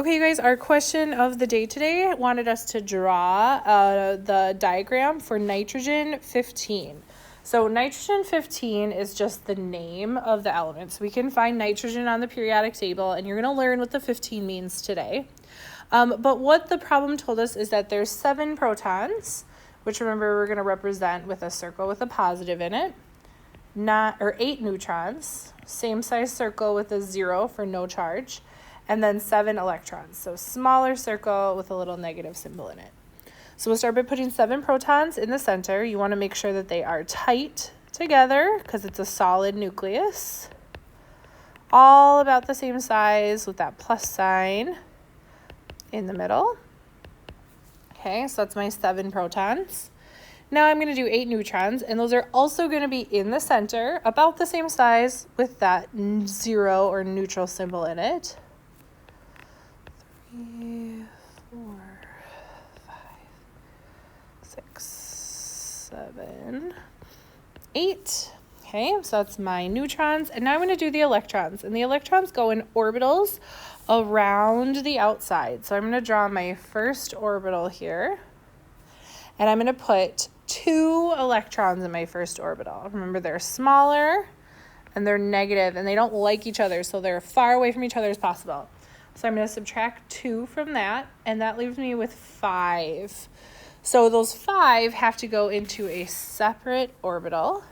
Okay, you guys, our question of the day today wanted us to draw the diagram for nitrogen 15. So nitrogen 15 is just the name of the element. So we can find nitrogen on the periodic table, and you're going to learn what the 15 means today. But what the problem told us is that there's 7 protons, which remember we're going to represent with a circle with a positive in it, 8 neutrons, same size circle with a 0 for no charge, and then 7 electrons. So smaller circle with a little negative symbol in it. So we'll start by putting 7 protons in the center. You want to make sure that they are tight together because it's a solid nucleus. All about the same size with that plus sign in the middle. Okay, so that's my 7 protons. Now I'm going to do 8 neutrons, and those are also going to be in the center, about the same size with that 0 or neutral symbol in it. 3, 4, 5, 6, 7, 8. Okay, so that's my neutrons. And now I'm going to do the electrons. And the electrons go in orbitals around the outside. So I'm going to draw my first orbital here. And I'm going to put 2 electrons in my first orbital. Remember, they're smaller and they're negative, and they don't like each other, so they're far away from each other as possible. So I'm going to subtract 2 from that, and that leaves me with 5. So those 5 have to go into a separate orbital.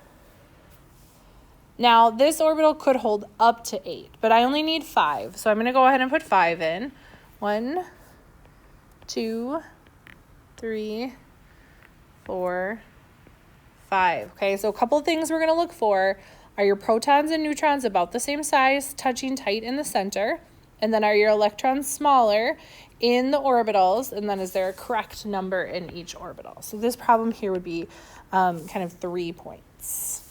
Now, this orbital could hold up to 8, but I only need 5. So I'm going to go ahead and put 5 in. 1, 2, 3, 4, 5. Okay, so a couple of things we're going to look for are your protons and neutrons about the same size, touching tight in the center. And then are your electrons smaller in the orbitals? And then is there a correct number in each orbital? So this problem here would be kind of 3 points.